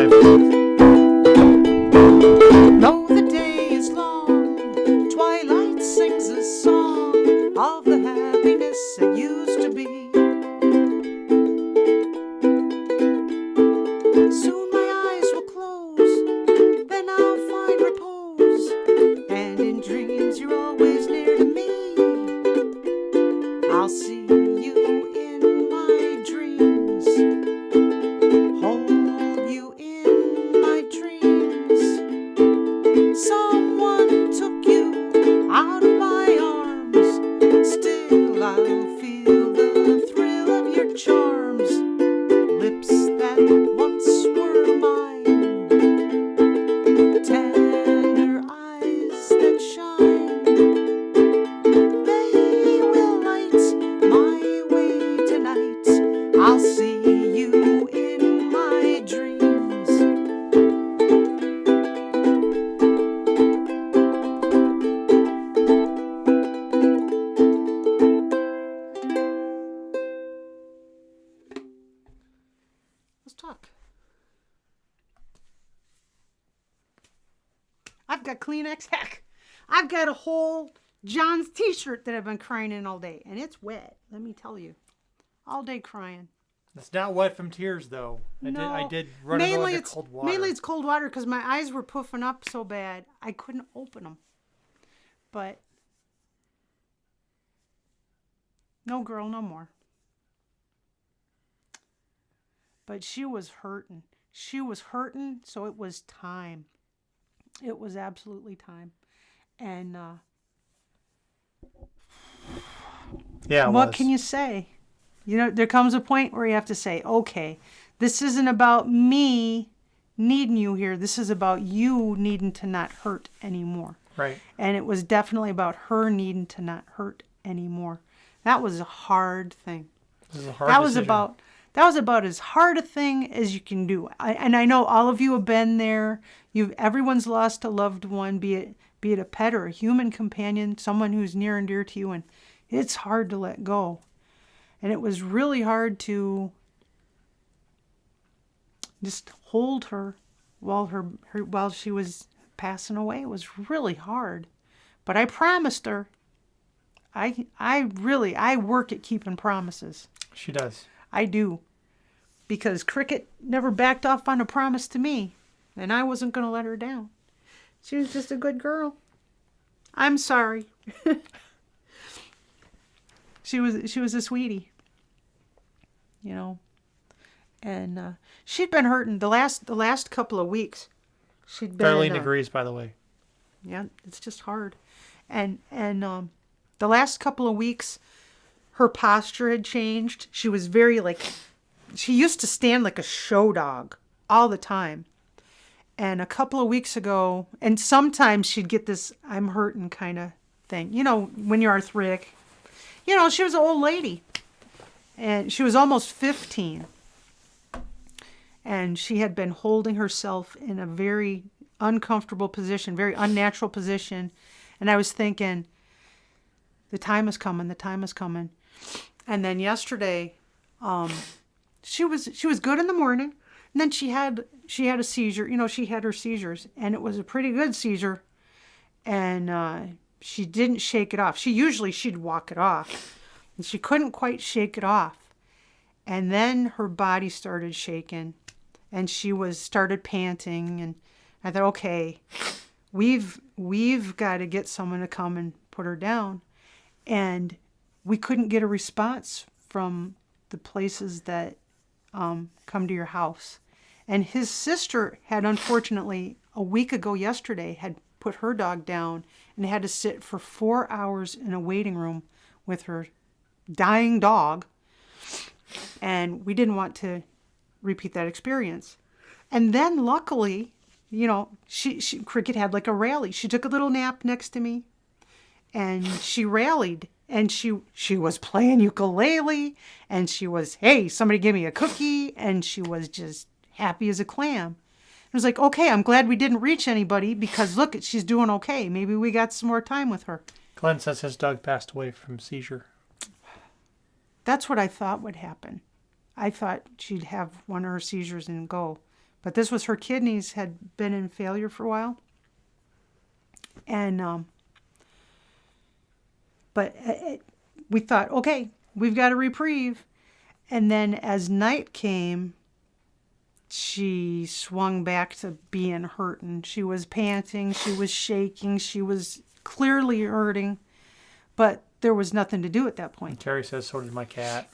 live. Though the day is long, twilight sings a song of the happiness that used to be. Soon my eyes will close, then I'll find repose, and in dreams you're always near to me. I'll see you in my dreams, hold you in my dreams. Someone took you out of my arms, still I'll feel the thrill of your charms, lips that once were mine, tender eyes that shine. They will light my way tonight. I'll see you in my dreams. Let's talk. I've got Kleenex. Heck, I've got a whole John's t-shirt that I've been crying in all day. And it's wet, let me tell you. All day crying. It's not wet from tears, though. I did run it Mainly under it's cold water. mainly it's cold water because my eyes were puffing up so bad I couldn't open them. But no, girl, no more. But she was hurting. She was hurting, so it was time. It was absolutely time. And Yeah, it what was. can you say? You know, there comes a point where you have to say, okay, this isn't about me needing you here. This is about you needing to not hurt anymore. Right. And it was definitely about her needing to not hurt anymore. That was a hard thing. This is a hard That was decision. about as hard a thing as you can do. And I know all of you have been there. Everyone's lost a loved one, be it a pet or a human companion, someone who's near and dear to you, and it's hard to let go. And it was really hard to just hold her while she was passing away. It was really hard. But I promised her. I work at keeping promises. She does. I do. Because Cricket never backed off on a promise to me. And I wasn't going to let her down. She was just a good girl. I'm sorry. She was a sweetie. You know. And she'd been hurting the last couple of weeks. She'd been Darlene agrees, by the way. Yeah, it's just hard. And the last couple of weeks her posture had changed. She was very she used to stand like a show dog all the time. And a couple of weeks ago, and sometimes she'd get this I'm hurting kind of thing. You know, when you're arthritic. You know, she was an old lady. And she was almost 15. And she had been holding herself in a very uncomfortable position, very unnatural position. And I was thinking, the time is coming, the time is coming. And then yesterday, she was good in the morning. And then she had a seizure. You know, she had her seizures. And it was a pretty good seizure. And she didn't shake it off. She'd walk it off. And she couldn't quite shake it off. And then her body started shaking. And she started panting. And I thought, okay, we've got to get someone to come and put her down. And we couldn't get a response from the places that come to your house. And his sister had, unfortunately, a week ago yesterday, had put her dog down and had to sit for 4 hours in a waiting room with her dying dog. And we didn't want to repeat that experience. And then luckily, you know, Cricket had like a rally. She took a little nap next to me and she rallied. And she was playing ukulele, and she was, hey, somebody give me a cookie, and she was just happy as a clam. It was like, okay, I'm glad we didn't reach anybody, because look, she's doing okay. Maybe we got some more time with her. Glenn says his dog passed away from seizure. That's what I thought would happen. I thought she'd have one of her seizures and go. But this was her kidneys had been in failure for a while. And, but we thought, okay, we've got a reprieve. And then as night came, she swung back to being hurting. She was panting, she was shaking, she was clearly hurting, but there was nothing to do at that point. Terry says so did my cat.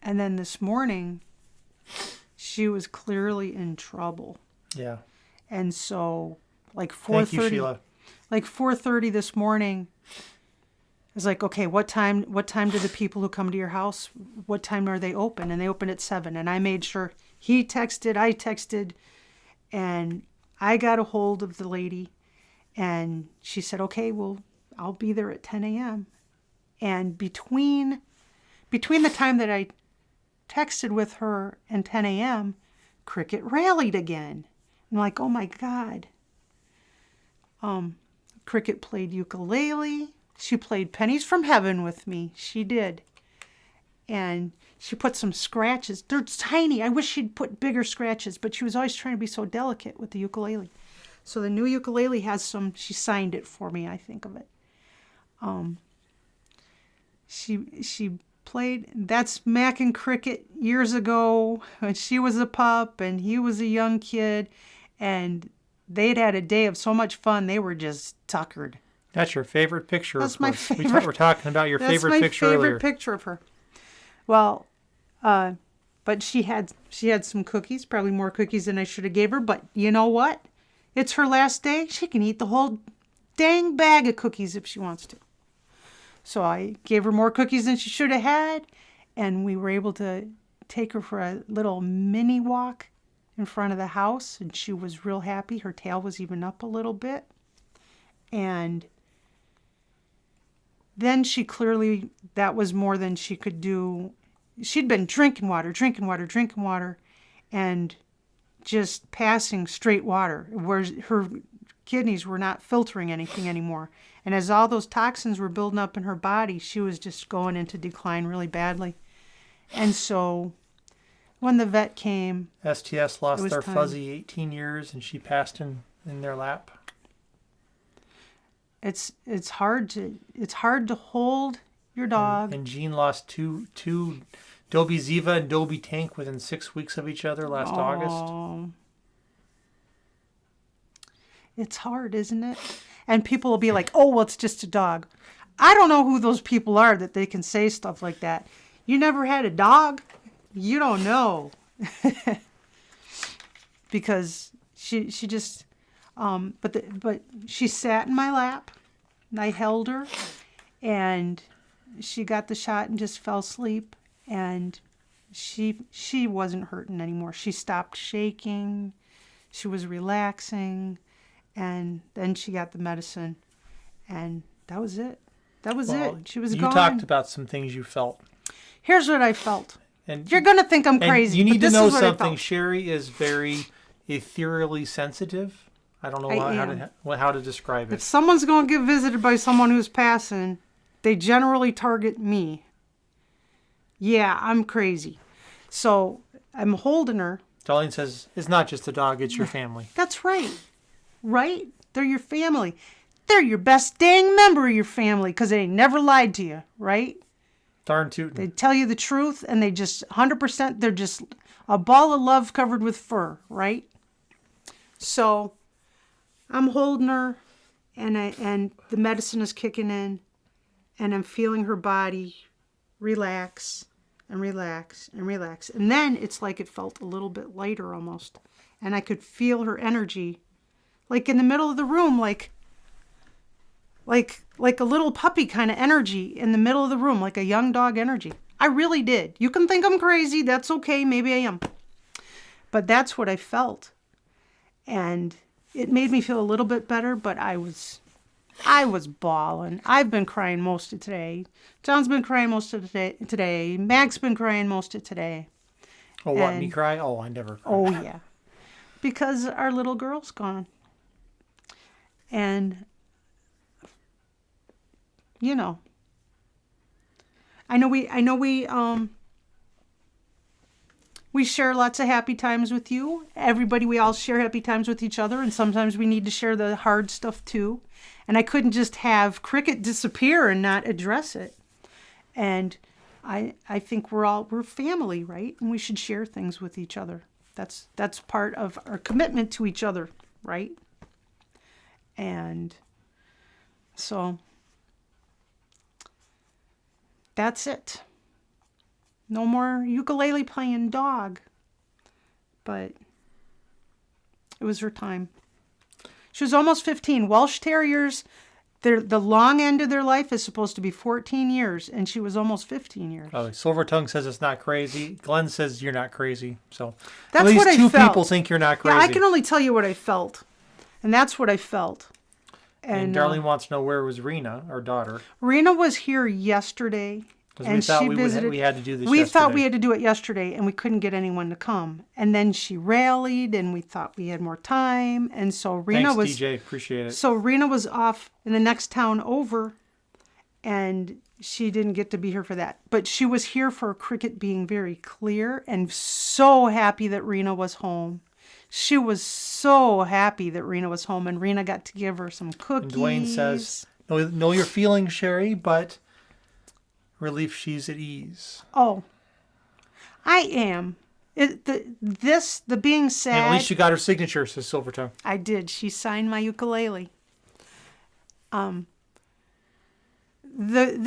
And then this morning, she was clearly in trouble. Yeah. And so, like Thank you, 4:30, Sheila. like 4:30 this morning, I was like, okay, what time do the people who come to your house, what time are they open? And they open at 7. And I made sure I texted, and I got a hold of the lady, and she said, okay, well, I'll be there at 10 a.m. And between the time that I texted with her and 10 a.m., Cricket rallied again. I'm like, oh my God. Cricket played ukulele. She played Pennies from Heaven with me. She did. And she put some scratches. They're tiny. I wish she'd put bigger scratches, but she was always trying to be so delicate with the ukulele. So the new ukulele has some, she signed it for me, I think of it. She played, that's Mac and Cricket years ago when she was a pup and he was a young kid, and they'd had a day of so much fun. They were just tuckered. That's your favorite picture. That's of my her. favorite. We were talking about your favorite picture That's my favorite earlier. picture of her. Well, but she had some cookies, probably more cookies than I should have gave her. But you know what? It's her last day. She can eat the whole dang bag of cookies if she wants to. So I gave her more cookies than she should have had, and we were able to take her for a little mini walk in front of the house, and she was real happy. Her tail was even up a little bit. And then she clearly, that was more than she could do. She'd been drinking water, and just passing straight water, where her kidneys were not filtering anything anymore. And as all those toxins were building up in her body, she was just going into decline really badly. And so when the vet came, STS lost their time. fuzzy 18 years, and she passed in their lap. it's hard to hold your dog. And Jean lost two Dobie Ziva and Dobie Tank within 6 weeks of each other last August. It's hard, isn't it? And people will be like, oh, well, it's just a dog. I don't know who those people are that they can say stuff like that. You never had a dog? You don't know. Because she just, but she sat in my lap, and I held her, and she got the shot and just fell asleep, and she wasn't hurting anymore. She stopped shaking. She was relaxing. And then she got the medicine, and that was it. That was it. She was gone. You talked about some things you felt. Here's what I felt. And you're going to think I'm crazy. You need to know something. something. Sherry is very ethereally sensitive. I don't know how to describe it. If someone's going to get visited by someone who's passing, they generally target me. Yeah, I'm crazy. So I'm holding her. Darlene says, it's not just a dog, it's your family. That's right. Right? They're your family. They're your best dang member of your family because they never lied to you, right? Darn tootin'. They tell you the truth, and they just 100%, they're just a ball of love covered with fur, right? So I'm holding her, and the medicine is kicking in, and I'm feeling her body relax and relax and relax. And then it's like it felt a little bit lighter almost, and I could feel her energy, like in the middle of the room, like a little puppy kind of energy in the middle of the room, like a young dog energy. I really did. You can think I'm crazy. That's okay. Maybe I am. But that's what I felt. And it made me feel a little bit better, but I was bawling. I've been crying most of today. John's been crying most of today. Mac's been crying most of today. Oh, what, me cry? Oh, I never cry. Oh, yeah. Because our little girl's gone. And, you know, I know we share lots of happy times with you. Everybody, we all share happy times with each other, and sometimes we need to share the hard stuff too. And I couldn't just have Cricket disappear and not address it. And I think we're family, right? And we should share things with each other. That's part of our commitment to each other, right? And so that's it. No more ukulele playing dog. But it was her time. She was almost 15. Welsh Terriers, the long end of their life is supposed to be 14 years, and she was almost 15 years. Oh, Silver Tongue says it's not crazy. Glenn says you're not crazy. So That's at least what I two felt. people think you're not crazy. Yeah, I can only tell you what I felt. And that's what I felt. And Darlene wants to know, where was Rena, our daughter? Rena was here yesterday. Because we thought we had to do this We yesterday. thought we had to do it yesterday, and we couldn't get anyone to come. And then she rallied, and we thought we had more time. And so Rena Thanks, DJ. Appreciate it. So Rena was off in the next town over, and she didn't get to be here for that. But she was here for Cricket being very clear, and so happy that Rena was home. She was so happy that Rena was home, and Rena got to give her some cookies. And Dwayne says, know your feelings, Sherry, but relief she's at ease. Oh, I am. The being sad. And at least you got her signature, says Silvertongue. I did. She signed my ukulele. The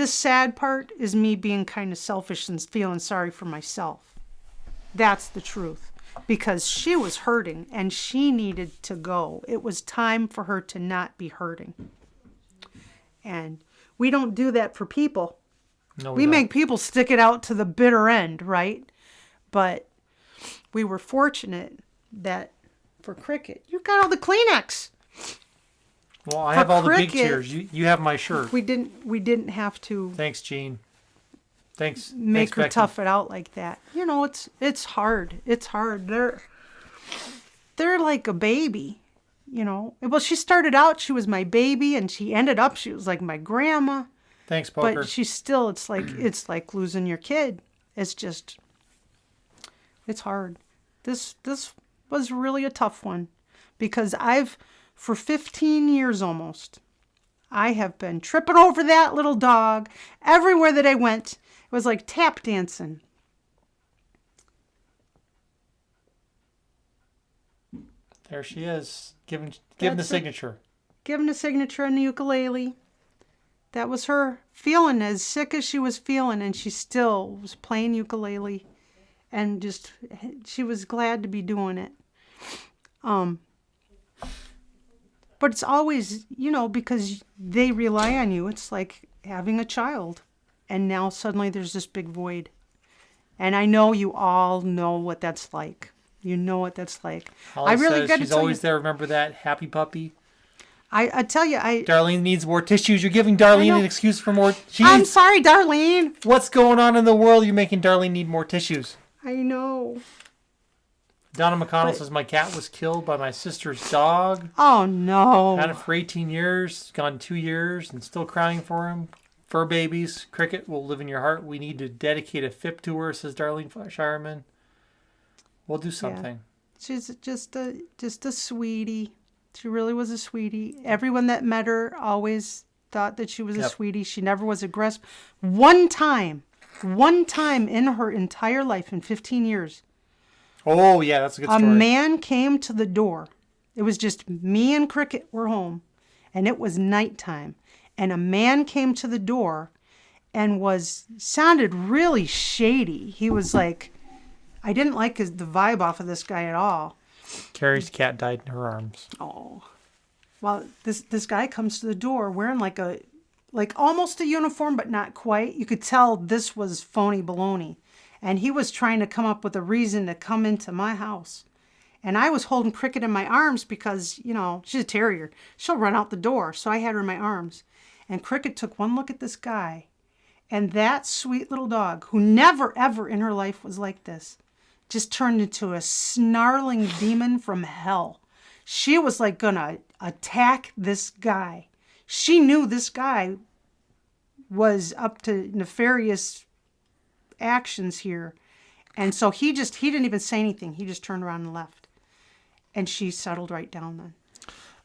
sad part is me being kind of selfish and feeling sorry for myself. That's the truth. Because she was hurting and she needed to go. It was time for her to not be hurting. And we don't do that for people. No, we make people stick it out to the bitter end, right? But we were fortunate that for Cricket, you got all the Kleenex. Well, I have all the big tears. You have my shirt. We didn't have to. Thanks, Gene. Thanks. Make her Becky. tough it out like that. You know, it's hard. It's hard. They're like a baby. You know. Well, she started out, she was my baby, and she ended up, she was like my grandma. Thanks, Poker. But she's still, it's like losing your kid. It's just, it's hard. This was really a tough one, because for 15 years almost, I have been tripping over that little dog everywhere that I went. It was like tap dancing. There she is, giving the signature. Giving the signature on the ukulele. That was her feeling as sick as she was feeling, and she still was playing ukulele, and just, she was glad to be doing it. But it's always, you know, because they rely on you. It's like having a child, and now suddenly there's this big void. And I know you all know what that's like. You know what that's like. Holly I really says got to she's tell always you, there. Remember that happy puppy? I tell you, Darlene needs more tissues. You're giving Darlene an excuse for more. I'm sorry, Darlene. What's going on in the world? You're making Darlene need more tissues. I know. Donna McConnell says, my cat was killed by my sister's dog. Oh, no. Had it for 18 years. Gone 2 years and still crying for him. Fur babies. Cricket will live in your heart. We need to dedicate a FIP to her, says Darlene Shireman. We'll do something. Yeah. She's just a sweetie. She really was a sweetie. Everyone that met her always thought that she was a sweetie. She never was aggressive. One time in her entire life, in 15 years. Oh, yeah, that's a good story. A man came to the door. It was just me and Cricket were home, and it was nighttime. And a man came to the door and sounded really shady. He was like, I didn't like the vibe off of this guy at all. Carrie's cat died in her arms. Oh. Well, this guy comes to the door wearing like almost a uniform, but not quite. You could tell this was phony baloney. And he was trying to come up with a reason to come into my house. And I was holding Cricket in my arms because, you know, she's a terrier. She'll run out the door. So I had her in my arms. And Cricket took one look at this guy. And that sweet little dog, who never, ever in her life was like this, just turned into a snarling demon from hell. She was like gonna attack this guy. She knew this guy was up to nefarious actions here. And so he didn't even say anything. He just turned around and left. And she settled right down then.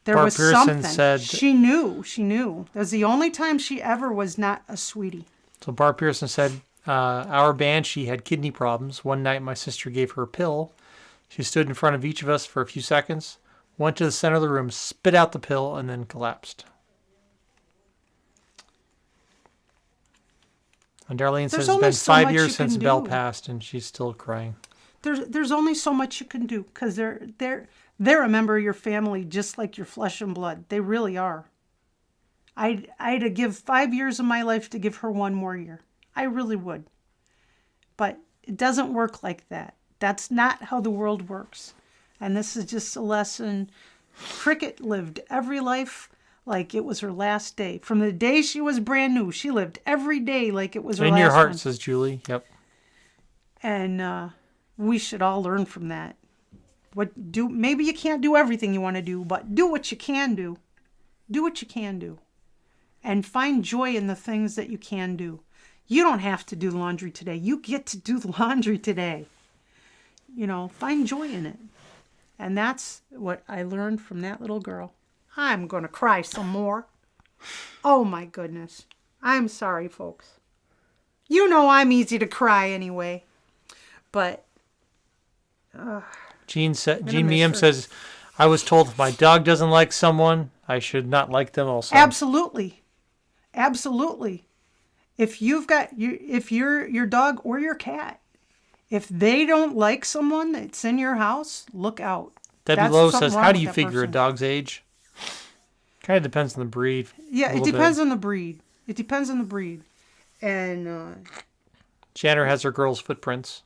There Barb was Pearson something. said, She knew. That was the only time she ever was not a sweetie. so Barb Pearson said, our banshee had kidney problems. One night my sister gave her a pill. She stood in front of each of us for a few seconds, went to the center of the room, spit out the pill, and then collapsed. And Darlene says it's been 5 years since Belle passed, and she's still crying. There's only so much you can do, because they're a member of your family, just like your flesh and blood. They really are. I'd give 5 years of my life to give her one more year. I really would. But it doesn't work like that. That's not how the world works. And this is just a lesson. Cricket lived every life like it was her last day. From the day she was brand new, she lived every day like it was her last one. In your heart, says Julie. Yep. And we should all learn from that. Maybe you can't do everything you want to do, but do what you can do. Do what you can do. And find joy in the things that you can do. You don't have to do laundry today. You get to do the laundry today. Find joy in it. And that's what I learned from that little girl. I'm going to cry some more. Oh, my goodness. I'm sorry, folks. I'm easy to cry anyway. But Jean Meeum says, I was told if my dog doesn't like someone, I should not like them also. Absolutely. If your dog or your cat, if they don't like someone that's in your house, look out. Debbie Lowe says, how do you figure a dog's age? Kind of depends on the breed. Yeah, it depends on the breed. And Janner has her girl's footprints.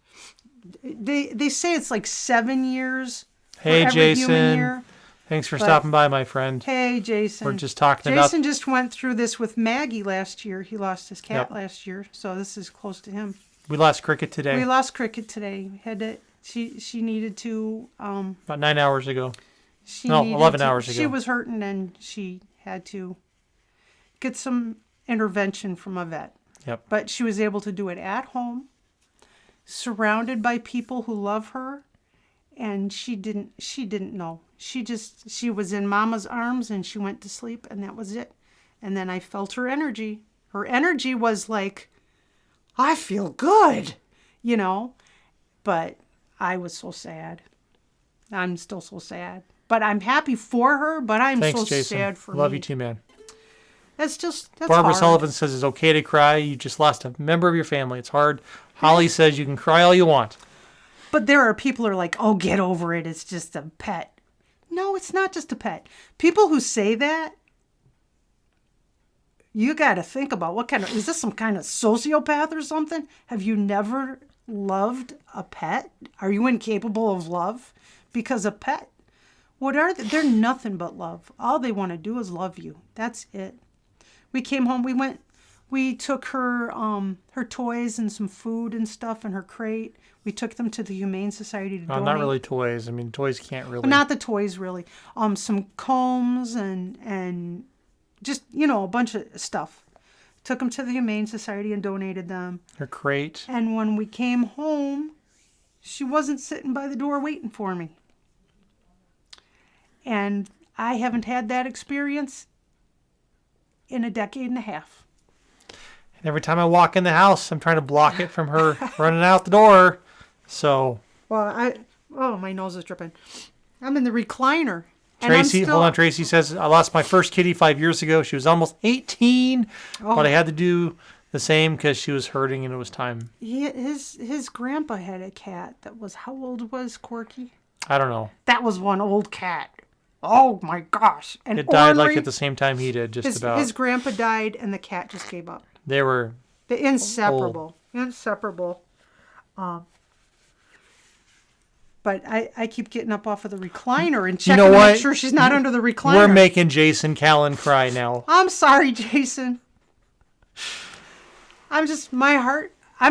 They say it's like 7 years. Hey, for every human year. Jason. Thanks for stopping by, my friend. Hey, Jason. We're just talking about... Jason just went through this with Maggie last year. He lost his cat last year, so this is close to him. We lost Cricket today. She needed to... about 9 hours ago. 11 hours ago. She was hurting, and she had to get some intervention from a vet. Yep. But she was able to do it at home, surrounded by people who love her, and she didn't know. She was in Mama's arms, and she went to sleep, and that was it. And then I felt her energy. Her energy was like, I feel good, but I was so sad. I'm still so sad. But I'm happy for her, but Thanks, so Jason. sad for Love me. you too, man. That's Barbara hard. Sullivan says it's okay to cry. You just lost a member of your family. It's hard. Holly says you can cry all you want. But there are people who are like, oh, get over it. It's just a pet. No, it's not just a pet. People who say that, you got to think about is this some kind of sociopath or something? Have you never loved a pet? Are you incapable of love? Because a pet, what are they? They're nothing but love. All they want to do is love you. That's it. We came home. We took her her toys and some food and stuff in her crate. We took them to the Humane Society to donate. Not really toys. I mean, toys can't really. Well, not the toys, really. Some combs and just, a bunch of stuff. Took them to the Humane Society and donated them. Her crate. And when we came home, she wasn't sitting by the door waiting for me. And I haven't had that experience in a decade and a half. And every time I walk in the house, I'm trying to block it from her running out the door. So. Well, my nose is dripping. I'm in the recliner. Tracy, hold on. Tracy says, I lost my first kitty 5 years ago. She was almost 18, but I had to do the same because she was hurting and it was time. His grandpa had a cat that was, how old was Corky? I don't know. That was one old cat. Oh my gosh. And it died like at the same time he did, just about. His grandpa died and the cat just gave up. They were inseparable. Old. Inseparable. But I keep getting up off of the recliner and checking to make sure she's not under the recliner. We're making Jason Callan cry now. I'm sorry, Jason. I'm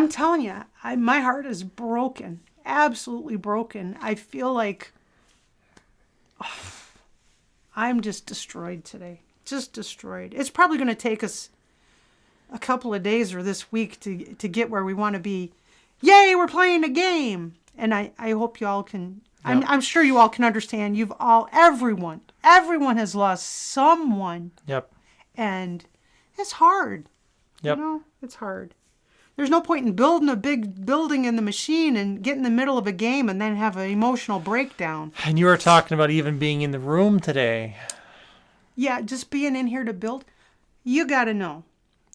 telling you, my heart is broken. Absolutely broken. I feel like I'm just destroyed today. Just destroyed. It's probably going to take us a couple of days or this week to get where we want to be. Yay, we're playing a game. And I hope you all can, Yep. I'm sure you all can understand. Everyone has lost someone. Yep. And it's hard. Yep. You know, it's hard. There's no point in building a big building in the machine and get in the middle of a game and then have an emotional breakdown. And you were talking about even being in the room today. Yeah, just being in here to build. You got to know.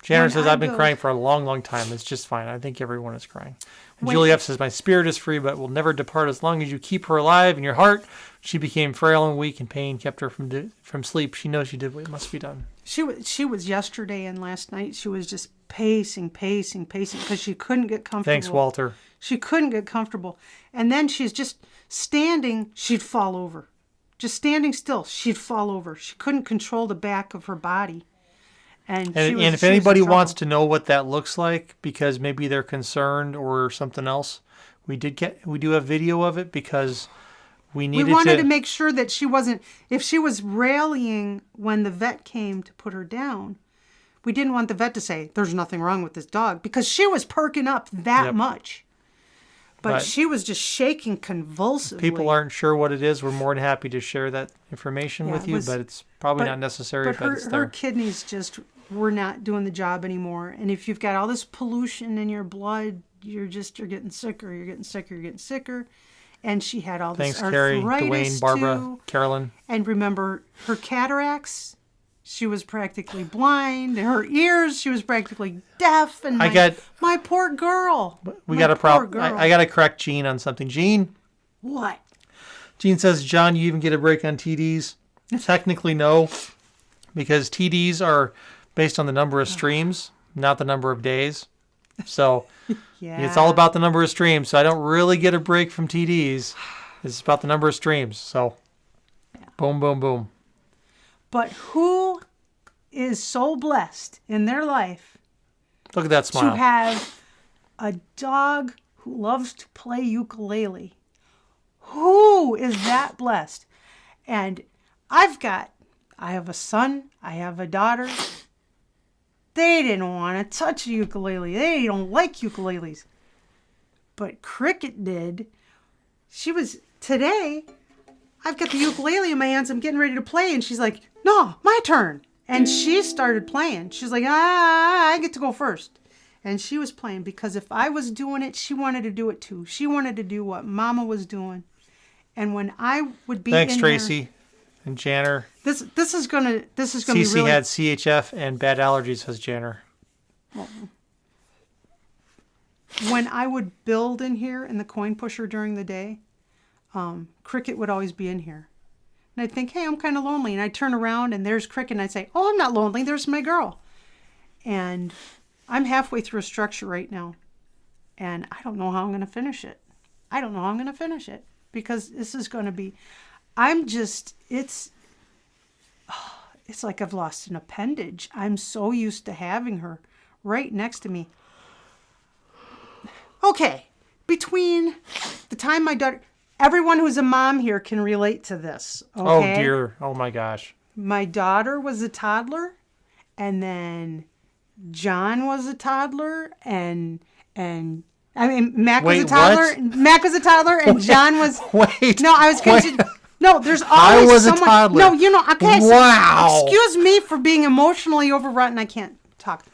Janitor When says, I I've been build- crying for a long, long time. It's just fine. I think everyone is crying. And When- Julie F. says, my spirit is free, but will never depart as long as you keep her alive in your heart. She became frail and weak, and pain kept her from sleep. She knows she did what must be done. She was yesterday and last night. She was just pacing because she couldn't get comfortable. Thanks, Walter. She couldn't get comfortable. And then she's just standing, she'd fall over. Just standing still, she'd fall over. She couldn't control the back of her body. And if anybody wants to know what that looks like, because maybe they're concerned or something else, we do have video of it because we wanted to make sure that she wasn't, if she was rallying when the vet came to put her down, we didn't want the vet to say, there's nothing wrong with this dog, because she was perking up that much. But she was just shaking convulsively. People aren't sure what it is. We're more than happy to share that information with you, but it's probably not necessary. But it's there. Her kidneys just were not doing the job anymore. And if you've got all this pollution in your blood, you're getting sicker. You're getting sicker. You're getting sicker. And she had all this Thanks, Carrie, arthritis Dwayne, Barbara, too. Carolyn. And remember her cataracts. She was practically blind. Her ears, she was practically deaf. And my poor girl. We got a problem. I got to correct Jean on something. Jean. What? Jean says, John, you even get a break on TDs? Technically, no, because TDs are based on the number of streams, not the number of days. So it's all about the number of streams. So I don't really get a break from TDs. It's about the number of streams. So boom, boom, boom. But who is so blessed in their life Look at that smile. to have a dog who loves to play ukulele? Who is that blessed? And I have a son, I have a daughter. They didn't want to touch a ukulele. They don't like ukuleles. But Cricket did. Today, I've got the ukulele in my hands. I'm getting ready to play. And she's like, no, my turn. And she started playing. She's like, I get to go first. And she was playing because if I was doing it, she wanted to do it too. She wanted to do what Mama was doing. And when I would be Thanks, in Tracy and Janner. this is gonna be Cece really. had CHF and bad allergies, says Janner. When I would build in here in the coin pusher during the day, Cricket would always be in here. And I'd think, hey, I'm kind of lonely. And I'd turn around and there's Cricket. And I'd say, oh, I'm not lonely. There's my girl. And I'm halfway through a structure right now. And I don't know how I'm going to finish it. Because this is going to be, it's like I've lost an appendage. I'm so used to having her right next to me. Okay, between the time my daughter, everyone who's a mom here can relate to this. Okay? Oh, dear. Oh, my gosh. My daughter was a toddler, and then John was a toddler, and Mac was a toddler. What? Mac was a toddler, and John was. Wait. No, I was going to. No, there's always I was someone. a toddler. No, okay. Wow. So excuse me for being emotionally overwrought, and I can't talk.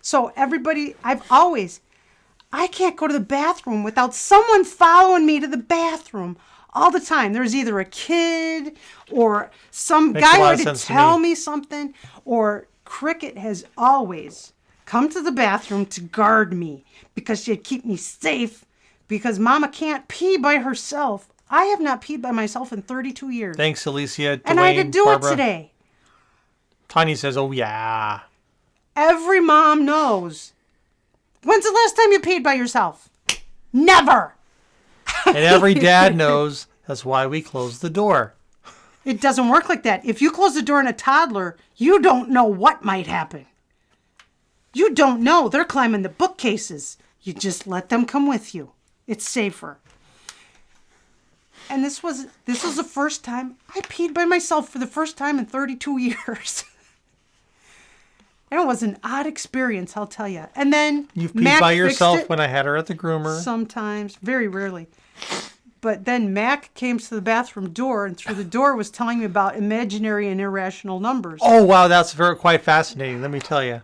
So everybody, I can't go to the bathroom without someone following me to the bathroom all the time. There's either a kid or some guy to tell me something, or Cricket has always come to the bathroom to guard me because she'd keep me safe because Mama can't pee by herself. I have not peed by myself in 32 years. Thanks, Alicia. Dwayne, and I had to do Barbara. it today. Tanya says, oh, yeah. Every mom knows. When's the last time you peed by yourself? Never. And every dad knows that's why we close the door. It doesn't work like that. If you close the door on a toddler, you don't know what might happen. You don't know. They're climbing the bookcases. You just let them come with you. It's safer. And this was the first time I peed by myself for the first time in 32 years. And it was an odd experience, I'll tell you. And then You've peed Mac by fixed yourself it when I had her at the groomer. sometimes, very rarely. But then Mac came to the bathroom door, and through the door was telling me about imaginary and irrational numbers. Oh, wow, that's quite fascinating, let me tell you.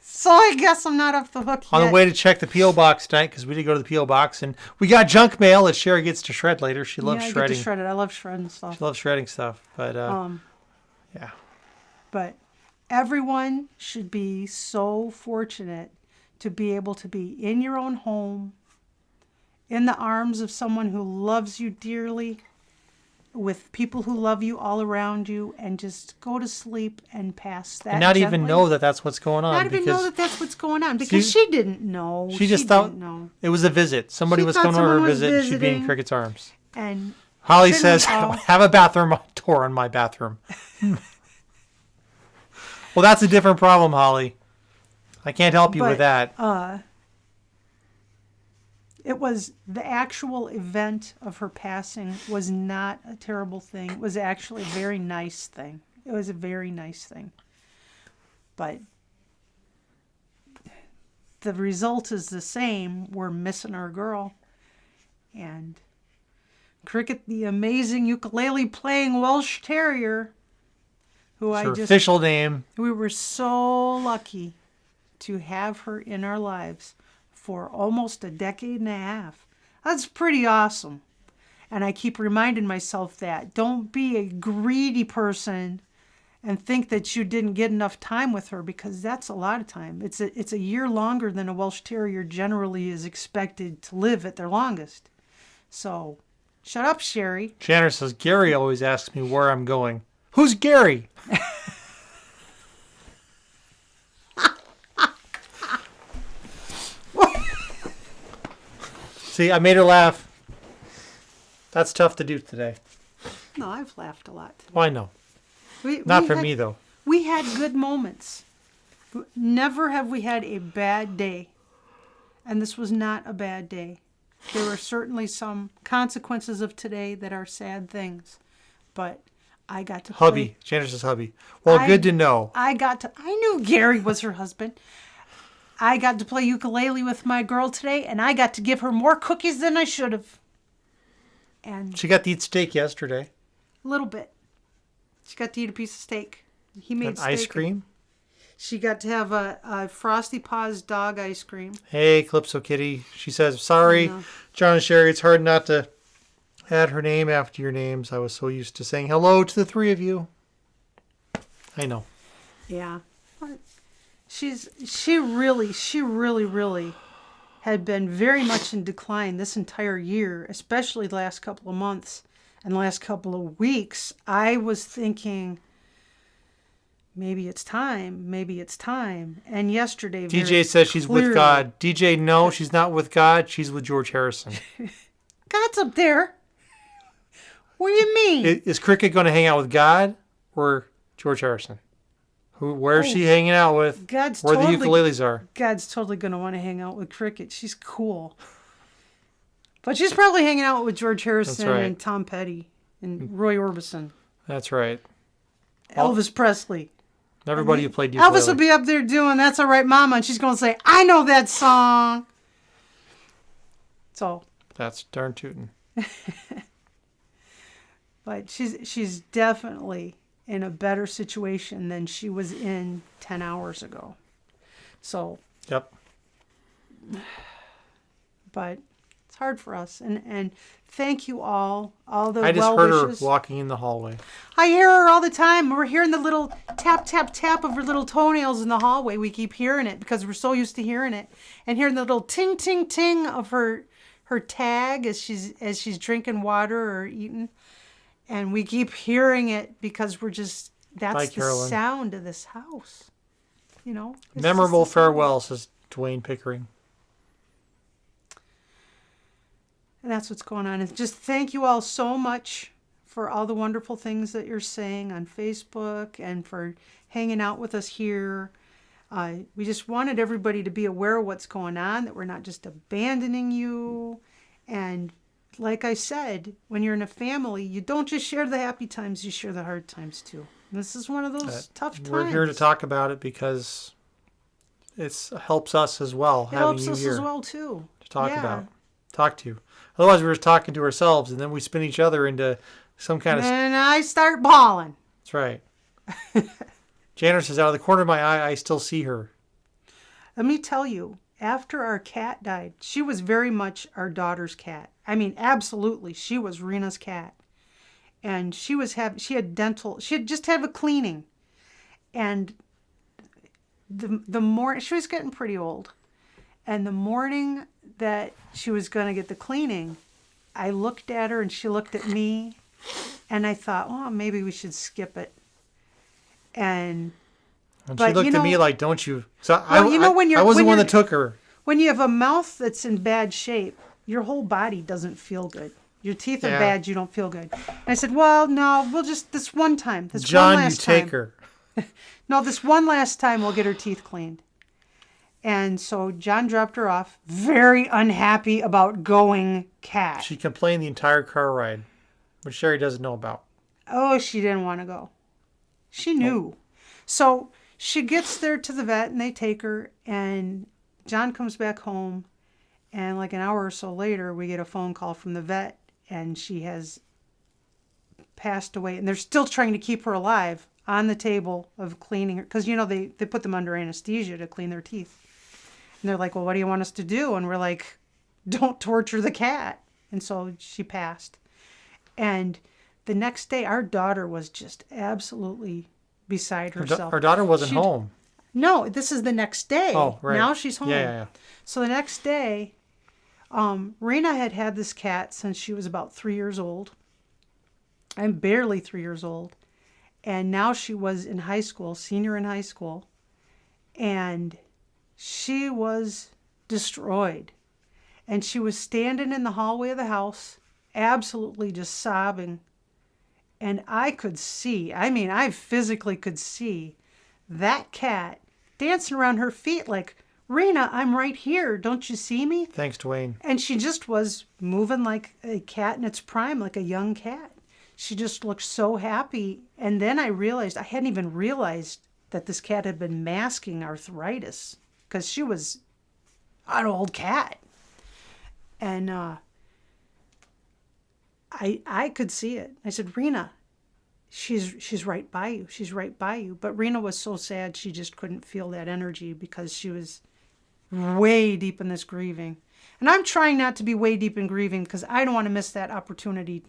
So I guess I'm not off the hook yet. On the way to check the P.O. box tonight, because we did go to the P.O. box, and we got junk mail that Sherry gets to shred later. She loves I get shredding. to shred it. I love shredding stuff. She loves shredding stuff. But, yeah. But everyone should be so fortunate to be able to be in your own home, in the arms of someone who loves you dearly, with people who love you all around you, and just go to sleep and pass that. And not gently. even know that that's what's going on. Not even know that that's what's going on, because See, she didn't know. She just thought didn't know. it was a visit. Somebody She was thought coming on her someone was visit, and she'd be in visiting. Cricket's arms. And Holly didn't says, know. have a bathroom tour on my bathroom. Well, that's a different problem, Holly. I can't help you with that. It was the actual event of her passing was not a terrible thing. It was actually a very nice thing. It was a very nice thing. But the result is the same. We're missing our girl. And Cricket, the amazing ukulele playing Welsh Terrier, who It's her official name. we were so lucky to have her in our lives for almost a decade and a half. That's pretty awesome. And I keep reminding myself that. Don't be a greedy person and think that you didn't get enough time with her, because that's a lot of time. It's a year longer than a Welsh Terrier generally is expected to live at their longest. So, shut up, Sherry. Shannon says, Gary always asks me where I'm going. Who's Gary? See, I made her laugh. That's tough to do today. No, I've laughed a lot today. Well, I know. We Not for had- me, though. We had good moments. Never have we had a bad day. And this was not a bad day. There were certainly some consequences of today that are sad things. But I got to Hubby. play. Shannon says hubby. Well, good to know. I knew Gary was her husband. I got to play ukulele with my girl today, and I got to give her more cookies than I should have. And She got to eat steak yesterday. a little bit. She got to eat a piece of steak. He made And steak. ice cream. She got to have a Frosty Paws dog ice cream. Hey, Calypso Kitty. She says, sorry, I know. John and Sherry, it's hard not to add her name after your names. I was so used to saying hello to the three of you. I know. Yeah. She really had been very much in decline this entire year, especially the last couple of months and the last couple of weeks. I was thinking, maybe it's time. And yesterday, DJ very says she's with clearly- God. DJ, no, she's not with God. She's with George Harrison. God's up there. What do you mean? Is Cricket going to hang out with God or George Harrison? Where's she hanging out with? God's Where totally, the ukuleles are. God's totally going to want to hang out with Cricket. She's cool. But she's probably hanging out with George Harrison right. and Tom Petty and Roy Orbison. That's right. Elvis Presley. Everybody who played ukulele. Elvis will be up there doing That's All Right Mama, and she's going to say, I know that song. So, That's darn tootin'. but she's definitely in a better situation than she was in 10 hours ago. So, Yep. but it's hard for us. And thank you all the I just well heard wishes. her walking in the hallway. I hear her all the time. We're hearing the little tap, tap, tap of her little toenails in the hallway. We keep hearing it because we're so used to hearing it. And hearing the little ting, ting, ting of her tag as she's drinking water or eating. And we keep hearing it because that's Bye, the Carolyn. sound of this house. You know? It's Memorable just the sound. farewell, says Dwayne Pickering. And that's what's going on. And just thank you all so much for all the wonderful things that you're saying on Facebook and for hanging out with us here. We just wanted everybody to be aware of what's going on, that we're not just abandoning you. And like I said, when you're in a family, you don't just share the happy times, you share the hard times too. This is one of those tough times. We're here to talk about it because it helps us as well, It having helps you us here as well too. to talk Yeah. about, talk to. Otherwise, we're just talking to ourselves, and then we spin each other into some kind of. And I start bawling. That's right. Janice says, out of the corner of my eye, I still see her. Let me tell you, after our cat died, she was very much our daughter's cat. I mean, absolutely, she was Rena's cat. And she had just had a cleaning. And the morning, she was getting pretty old. And the morning that she was going to get the cleaning, I looked at her and she looked at me. And I thought, oh, maybe we should skip it. And she looked at me like, don't you? So well, I wasn't one that took her. When you have a mouth that's in bad shape, your whole body doesn't feel good. Your teeth are bad, you don't feel good. And I said, well, no, we'll just, this one time. John, you take her. No, this one last time we'll get her teeth cleaned. And so John dropped her off, very unhappy about going cat. She complained the entire car ride, which Sherry doesn't know about. Oh, she didn't want to go. She knew. So she gets there to the vet and they take her and John comes back home and like an hour or so later we get a phone call from the vet and she has passed away and they're still trying to keep her alive on the table of cleaning her because they put them under anesthesia to clean their teeth. And they're like, well, what do you want us to do? And we're like, don't torture the cat. And so she passed. And the next day, our daughter was just absolutely beside herself. Her daughter wasn't home. No, this is the next day. Oh, right. Now she's home. Yeah. So the next day, Rena had this cat since she was about 3 years old. I'm barely 3 years old. And now she was in high school, senior in high school. And she was destroyed. And she was standing in the hallway of the house, absolutely just sobbing. And I could see, I physically could see that cat dancing around her feet like, Rena, I'm right here. Don't you see me? Thanks, Dwayne. And she just was moving like a cat in its prime, like a young cat. She just looked so happy. And then I hadn't even realized that this cat had been masking arthritis because she was an old cat. And I could see it. I said, Rena, she's right by you. She's right by you. But Rena was so sad she just couldn't feel that energy because she was way deep in this grieving. And I'm trying not to be way deep in grieving because I don't want to miss that opportunity.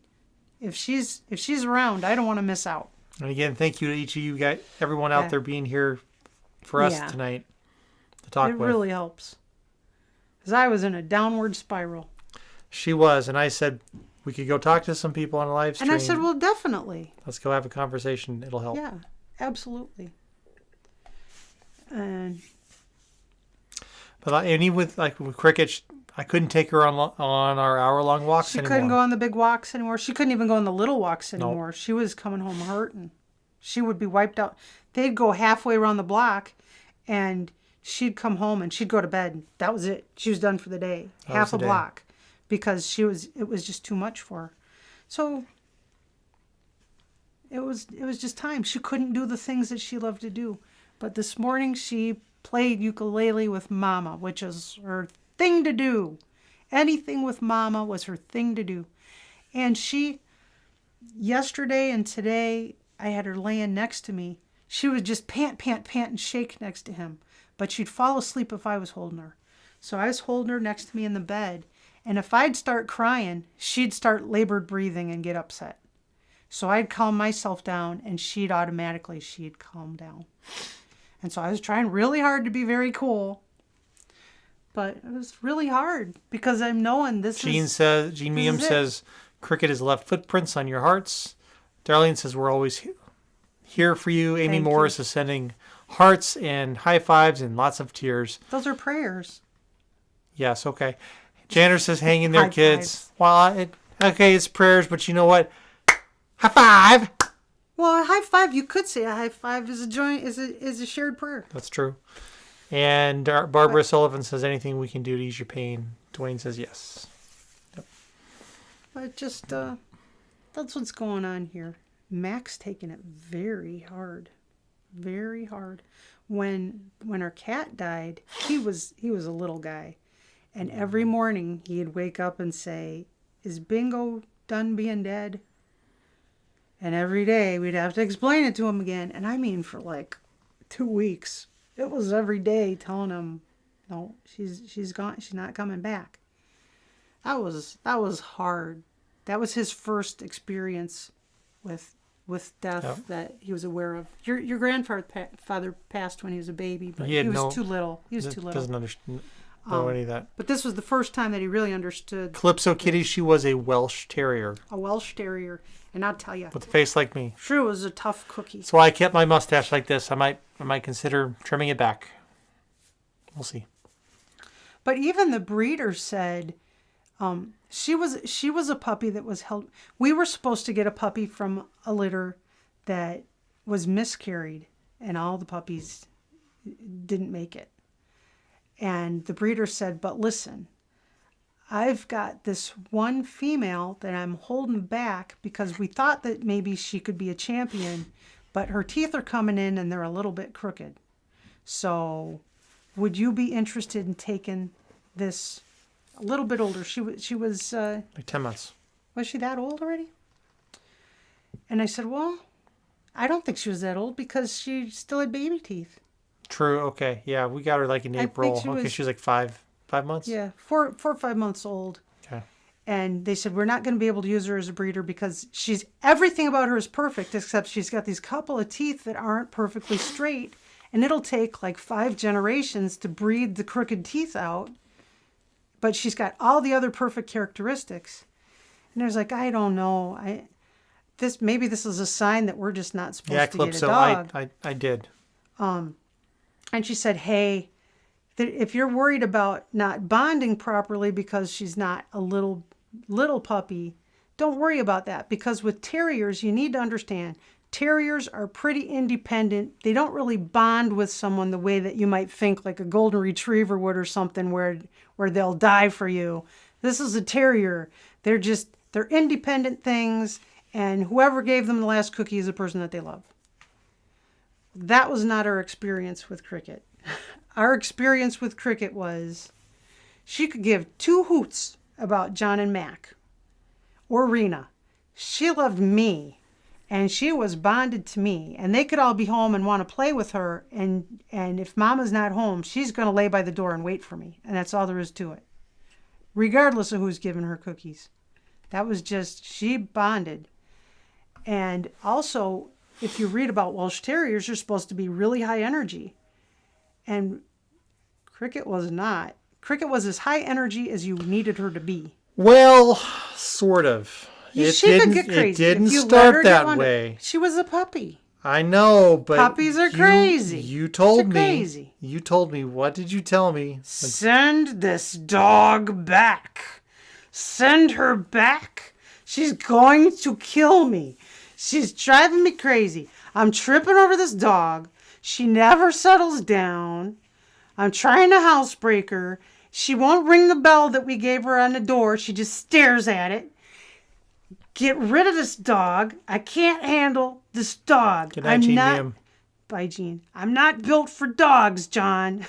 If she's around, I don't want to miss out. And again, thank you to each of you guys, everyone out there being here for us tonight to talk with. It really helps. Because I was in a downward spiral. She was, and I said we could go talk to some people on a live stream. And I said, well, definitely. Let's go have a conversation. It'll help. Yeah, absolutely. And but even with Cricket, I couldn't take her on our hour-long walks anymore. She couldn't go on the big walks anymore. She couldn't even go on the little walks anymore. Nope. She was coming home hurting. She would be wiped out. They'd go halfway around the block, and she'd come home and she'd go to bed. That was it. She was done for the day. Half a block. Because it was just too much for her. So it was just time. She couldn't do the things that she loved to do. But this morning she played ukulele with Mama, which is her thing to do. Anything with Mama was her thing to do. And yesterday and today, I had her laying next to me. She would just pant, pant, pant, and shake next to him. But she'd fall asleep if I was holding her. So I was holding her next to me in the bed. And if I'd start crying, she'd start labored breathing and get upset. So I'd calm myself down, and she'd calm down. And so I was trying really hard to be very cool. But it was really hard because I'm knowing Jean Meeum says, Cricket has left footprints on your hearts. Darlene says, we're always here for you. Amy Morris is sending hearts and high fives and lots of tears. Those are prayers. Yes, okay. Janice says, hang in there, kids. Well, it's prayers, but you know what? High five! Well, a high five, you could say a high five is a shared prayer. That's true. And Barbara Sullivan says, anything we can do to ease your pain. Dwayne says, yes. Yep. But just that's what's going on here. Mac's taking it very hard, very hard. When our cat died, he was a little guy, and every morning he'd wake up and say, "Is Bingo done being dead?" And every day we'd have to explain it to him again, and I mean for like 2 weeks. It was every day telling him, "No, she's gone. She's not coming back." That was hard. That was his first experience with death Yep. that he was aware of. Your grandfather passed when he was a baby, but He he had was too little. He was too little. Doesn't understand know any of that. But this was the first time that he really understood Calypso Kitty, she was a Welsh Terrier a Welsh Terrier, and I'll tell you, with a face like me. Shrew was a tough cookie. That's why I kept my mustache like this. I might consider trimming it back. We'll see. But even the breeder said she was a puppy that was held. We were supposed to get a puppy from a litter that was miscarried, and all the puppies didn't make it. And the breeder said, "But listen, I've got this one female that I'm holding back because we thought that maybe she could be a champion, but her teeth are coming in and they're a little bit crooked. So would you be interested in taking this a little bit older?" She was Like 10 months. was she that old already? And I said, "Well, I don't think she was that old because she still had baby teeth." True. Okay. Yeah, we got her like in I think April. she Okay, was- she was like 5 months. Yeah, 4 or 5 months old. Okay. And they said, "We're not going to be able to use her as a breeder because everything about her is perfect, except she's got these couple of teeth that aren't perfectly straight. And it'll take like 5 generations to breed the crooked teeth out. But she's got all the other perfect characteristics." And I was like, "I don't know. Maybe this is a sign that we're just not supposed Yeah, to Calypso, get a dog." I did. And she said, "Hey, if you're worried about not bonding properly because she's not a little puppy, don't worry about that, because with terriers, you need to understand, terriers are pretty independent. They don't really bond with someone the way that you might think like a golden retriever would or something where they'll die for you. This is a terrier. They're independent things, and whoever gave them the last cookie is a person that they love." That was not our experience with Cricket. Our experience with Cricket was she could give 2 hoots about John and Mac or Rena. She loved me, and she was bonded to me, and they could all be home and want to play with her, and if Mama's not home, she's going to lay by the door and wait for me, and that's all there is to it, regardless of who's giving her cookies. That was just, she bonded. And also, if you read about Welsh Terriers, you're supposed to be really high energy. And Cricket was not. Cricket was as high energy as you needed her to be. Well, sort of. She could get crazy. It didn't If you let start her that get one- way. She was a puppy. I know, but Puppies are crazy. You told They're me. crazy. You told me. What did you tell me? Send this dog back. Send her back. She's going to kill me. She's driving me crazy. I'm tripping over this dog. She never settles down. I'm trying to housebreak her. She won't ring the bell that we gave her on the door. She just stares at it. Get rid of this dog. I can't handle this dog. Good night, Gene Liam. Bye, Gene. I'm not built for dogs, John.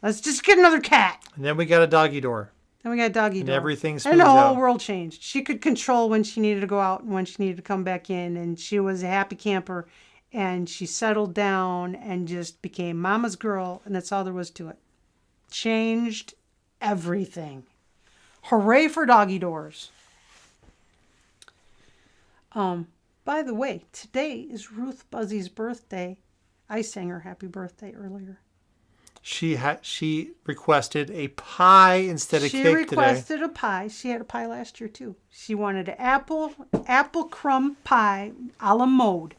Let's just get another cat. And then we got a doggy door. Then we got doggy And dog. everything And smooths the whole out. world changed. She could control when she needed to go out and when she needed to come back in. And she was a happy camper. And she settled down and just became mama's girl. And that's all there was to it. Changed everything. Hooray for doggy doors. By the way, today is Ruth Buzzy's birthday. I sang her happy birthday earlier. She requested a pie instead of She cake requested a pie. She had a pie last year too. She wanted an apple crumb pie a la mode.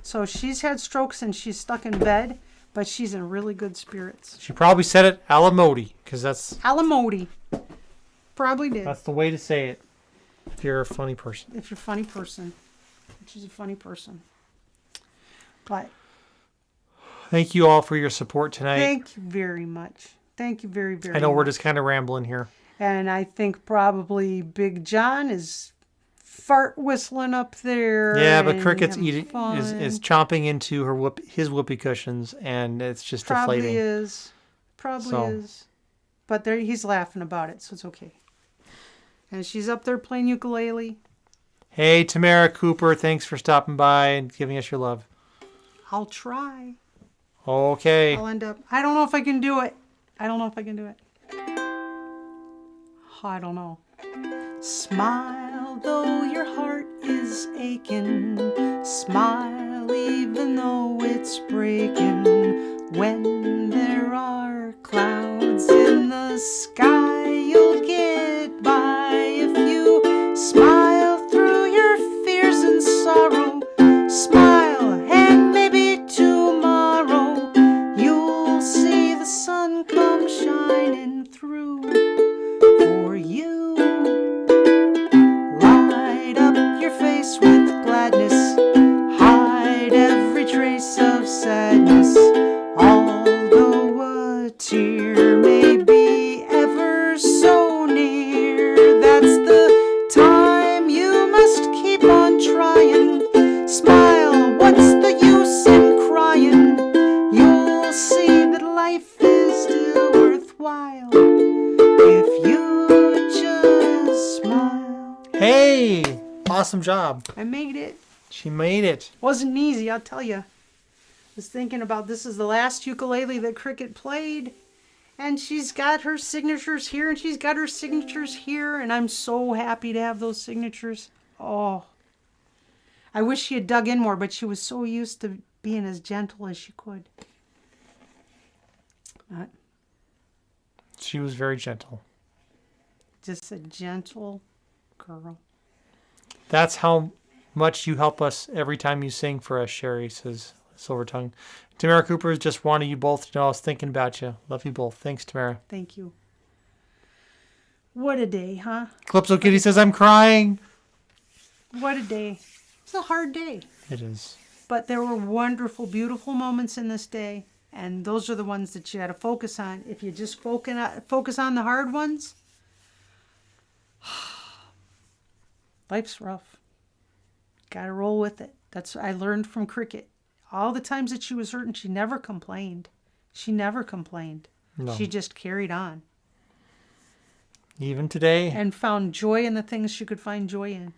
So she's had strokes and she's stuck in bed, but she's in really good spirits. She probably said it a la mode, because that's A la mode. Probably did. the way to say it. If you're a funny person. If you're a funny person. She's a funny person. But Thank you all for your support tonight. thank you very much. Thank you very, very I know we're much. just kind of rambling here. And I think probably Big John is fart whistling up there. Yeah, but and Cricket's having eating is fun. chomping into his whoopee cushions, and it's just Probably deflating. is. Probably So is. But there, he's laughing about it, so it's okay. And she's up there playing ukulele. hey, Tamara Cooper, thanks for stopping by and giving us your love. I'll try. Okay. I'll end up. I don't know if I can do it. I don't know if I can do it. I don't know. Smile though your heart is aching. Smile even though it's breaking. When there are clouds in the sky, you'll get by if you smile through your fears and sorrow. Smile and maybe tomorrow you'll see the sun come shining through for you. Light up your face with gladness, hide every trace of sadness. Although a tear may be ever so near, that's the time you must keep on trying. Smile, what's the use in crying? You'll see that life is still worthwhile if you just smile. Hey, awesome job. I made it. She made it. Wasn't easy, I'll tell you. I was thinking about this is the last ukulele that Cricket played, and she's got her signatures here and she's got her signatures here, and I'm so happy to have those signatures. Oh, I wish she had dug in more, but she was so used to being as gentle as she could. She was very gentle. Just a gentle girl. That's how much you help us every time you sing for us, Sherry, says Silver Tongue. Tamara Cooper just wanted you both to know I was thinking about you. Love you both. Thanks, Tamara. Thank you. What a day, huh? Calypso Kitty says, I'm crying. What a day. It's a hard day. It is. But there were wonderful, beautiful moments in this day. And those are the ones that you got to focus on. If you just focus on the hard ones, life's rough. Got to roll with it. That's what I learned from Cricket. All the times that she was hurting, she never complained. She never complained. No. She just carried on. Even today. And found joy in the things she could find joy in.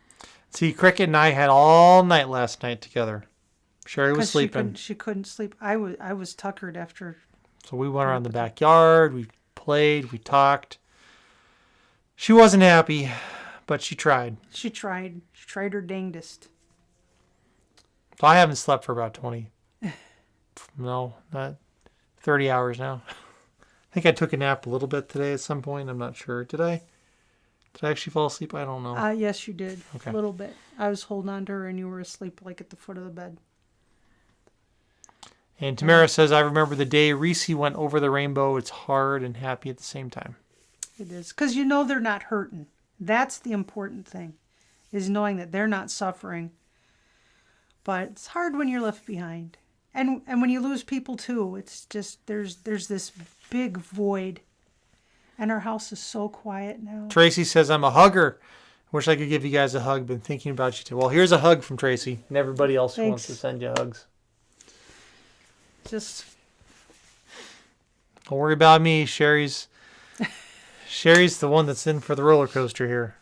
See, Cricket and I had all night last night together. Sherry was sleeping. She couldn't sleep. I was tuckered after. So we went around the backyard. We played. We talked. She wasn't happy, but she tried. She tried. She tried her dangdest. So I haven't slept for about 20. No, not 30 hours now. I think I took a nap a little bit today at some point. I'm not sure. Did I? Did I actually fall asleep? I don't know. Yes, you did. Okay. A little bit. I was holding on to her and you were asleep like at the foot of the bed. And Tamara says, I remember the day Reese went over the rainbow. It's hard and happy at the same time. It is. Because you know they're not hurting. That's the important thing, is knowing that they're not suffering. But it's hard when you're left behind. And when you lose people too, it's just, there's this big void. And our house is so quiet now. Tracy says, I'm a hugger. Wish I could give you guys a hug. Been thinking about you too. Well, here's a hug from Tracy and everybody else who wants to send you hugs. Just don't worry about me. Sherry's the one that's in for the roller coaster here.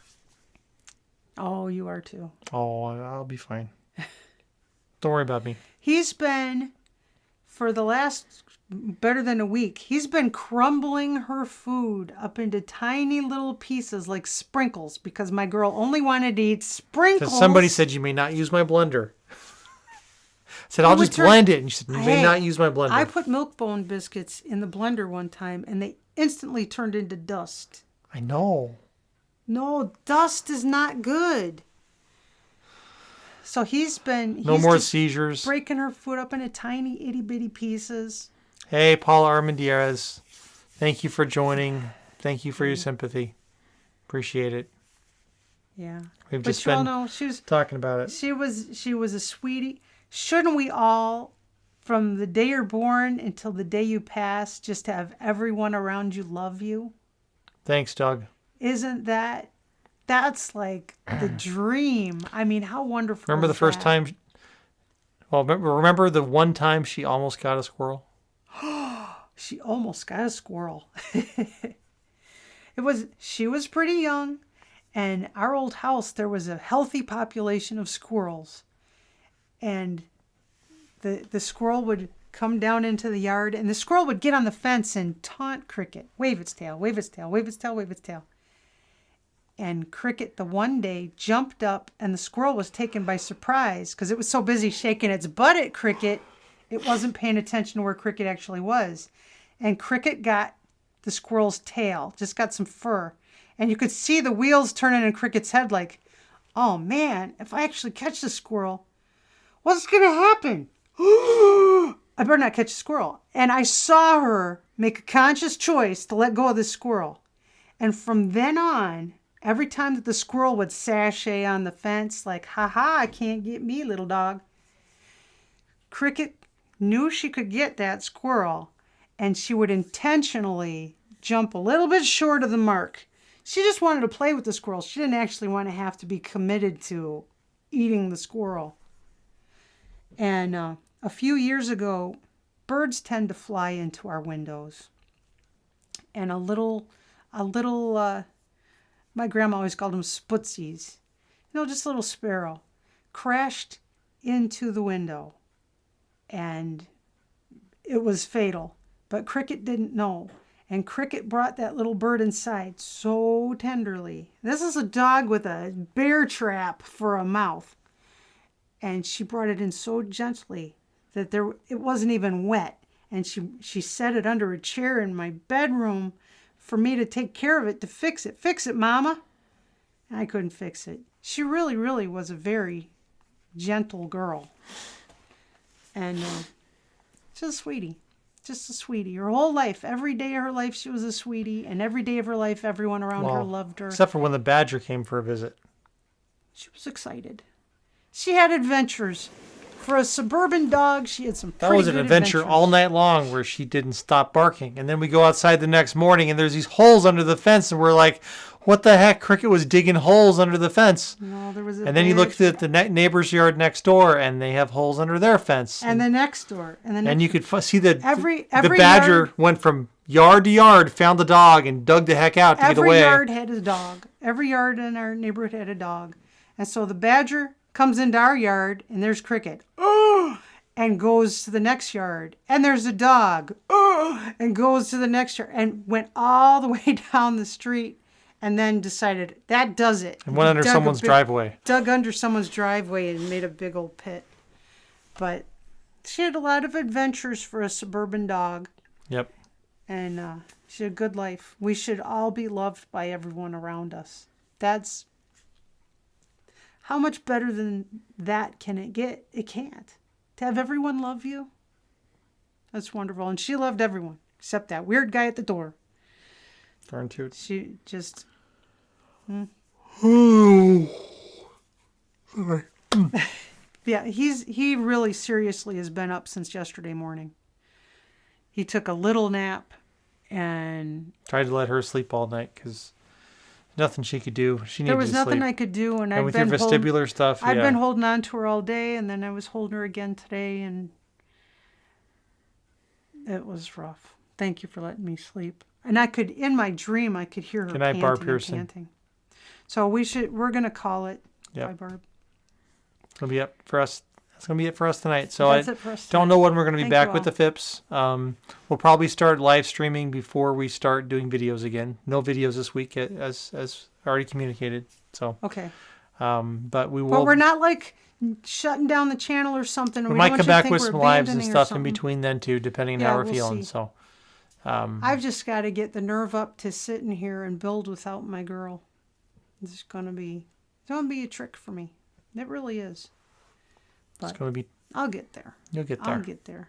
Oh, you are too. Oh, I'll be fine. Don't worry about me. He's been, for the last better than a week, he's been crumbling her food up into tiny little pieces like sprinkles because my girl only wanted to eat sprinkles. Because somebody said you may not use my blender. I said, I'll just blend it. And she said, you may not use my blender. I put milk bone biscuits in the blender one time and they instantly turned into dust. I know. No, dust is not good. So he's no more seizures. Breaking her food up into tiny itty bitty pieces. Hey, Paul Armendariz. Thank you for joining. Thank you for your sympathy. Appreciate it. Yeah. We've just been talking about it. She was a sweetie. Shouldn't we all, from the day you're born until the day you pass, just have everyone around you love you? Thanks, Doug. Isn't that's like the dream? I mean, how wonderful Remember the is first that? time? Well, remember the one time she almost got a squirrel? She almost got a squirrel. She was pretty young, and our old house there was a healthy population of squirrels, and the squirrel would come down into the yard, and the squirrel would get on the fence and taunt Cricket, wave its tail, wave its tail, wave its tail, wave its tail. And Cricket the one day jumped up, and the squirrel was taken by surprise because it was so busy shaking its butt at Cricket, it wasn't paying attention to where Cricket actually was. And Cricket got the squirrel's tail, just got some fur. And you could see the wheels turning in Cricket's head like, oh man, if I actually catch the squirrel, what's going to happen? I better not catch a squirrel. And I saw her make a conscious choice to let go of the squirrel. And from then on, every time that the squirrel would sashay on the fence, like, ha ha, can't get me, little dog, Cricket knew she could get that squirrel, and she would intentionally jump a little bit short of the mark. She just wanted to play with the squirrel. She didn't actually want to have to be committed to eating the squirrel. And a few years ago, birds tend to fly into our windows. And my grandma always called them spootsies, just a little sparrow, crashed into the window. And it was fatal. But Cricket didn't know. And Cricket brought that little bird inside so tenderly. This is a dog with a bear trap for a mouth. And she brought it in so gently that it wasn't even wet. And she set it under a chair in my bedroom for me to take care of it, to fix it. Fix it, Mama. And I couldn't fix it. She really, really was a very gentle girl. And just a sweetie. Just a sweetie. Her whole life, every day of her life, she was a sweetie. And every day of her life, everyone around her loved her. Except for when the badger came for a visit. She was excited. She had adventures. For a suburban dog, she had some pretty That was an adventure all night long where she didn't stop barking. And then we go outside the next morning and there's these holes under the fence and we're like, what the heck? Cricket was digging holes under the fence. No, there was and then you looked at the neighbor's yard next door and they have holes under their fence. And the next door. And you could see that every the badger yard, went from yard to yard, found the dog, and dug the heck out to get away. Every yard had a dog. Every yard in our neighborhood had a dog. And so the badger comes into our yard and there's Cricket. Oh! And goes to the next yard. And there's a dog. Oh! And goes to the next yard. And went all the way down the street. And then decided, that does it. And went under someone's driveway. Dug under someone's driveway and made a big old pit. But she had a lot of adventures for a suburban dog. Yep. And she had a good life. We should all be loved by everyone around us. That's... How much better than that can it get? It can't. To have everyone love you, that's wonderful. And she loved everyone, except that weird guy at the door. Darn toots. She just... Yeah, he really seriously has been up since yesterday morning. He took a little nap and... Tried to let her sleep all night because... Nothing she could do. She needed to sleep. There was nothing I could do, and with your vestibular stuff, I've been holding on to her all day, and then I was holding her again today, and it was rough. Thank you for letting me sleep. And in my dream, I could hear her panting Barb and Pearson. panting. So we're gonna call it. Yep. Bye, Barb. It's gonna be it for us. That's gonna be it for us tonight. So That's it for us don't know when we're gonna be Thank back you with all. the FIPS. We'll probably start live streaming before we start doing videos again. No videos this week, as already communicated. So Okay. but we will. But we're not like shutting down the channel or something. We might come back with some lives and stuff in between then too, depending on how we're we'll feeling. see. So I've just got to get the nerve up to sit in here and build without my girl. It's gonna be a trick for me. It really is. But it's gonna be. I'll get there. You'll get there. I'll get there.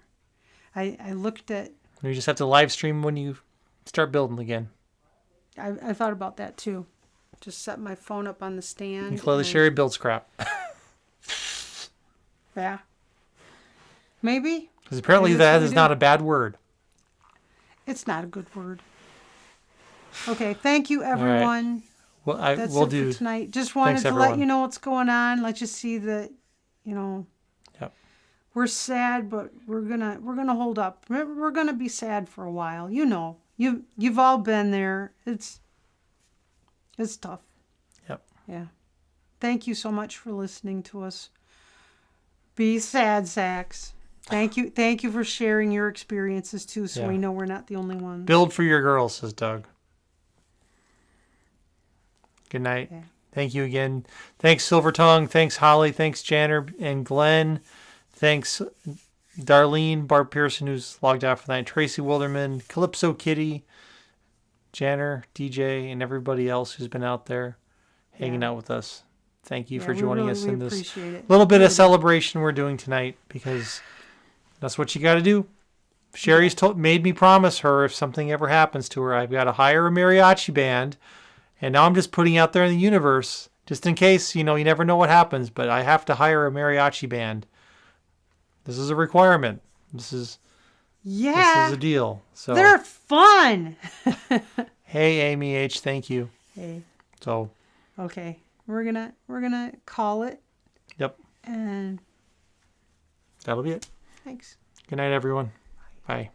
I looked at... You just have to live stream when you start building again. I thought about that too. Just set my phone up on the stand. You call the Sherry builds crap. Yeah. Maybe. Because apparently Maybe that's that what is we not do. a bad word. It's not a good word. Okay. Thank you, everyone. Well, That's we'll it do. for tonight. Just wanted Thanks, to let everyone. you know what's going on. Let you see that, you know, Yep. we're sad, but we're gonna hold up. We're gonna be sad for a while. You know, you've all been there. It's tough. Yep. Yeah. Thank you so much for listening to us. Be sad sacks. Thank you for sharing your experiences too, so Yeah. we know we're not the only ones. Build for your girls, says Doug. Good night. Okay. Thank you again. Thanks, Silver Tongue. Thanks, Holly. Thanks, Janner and Glenn. Thanks, Darlene, Barb Pearson, who's logged out for the night, Tracy Wilderman, Calypso Kitty, Janner, DJ, and everybody else who's been out there hanging out with us. Thank you for joining us in this appreciate it. little bit Really of do. celebration we're doing tonight, because that's what you got to do. Sherry's made me promise her if something ever happens to her, I've got to hire a mariachi band. And now I'm just putting out there in the universe, just in case, you never know what happens, but I have to hire a mariachi band. This is a requirement. This is Yeah. a deal. So They're fun. hey, Amy H, thank you. Hey. So Okay. We're gonna call it. Yep. And That'll be it. thanks. Good night, everyone. Bye.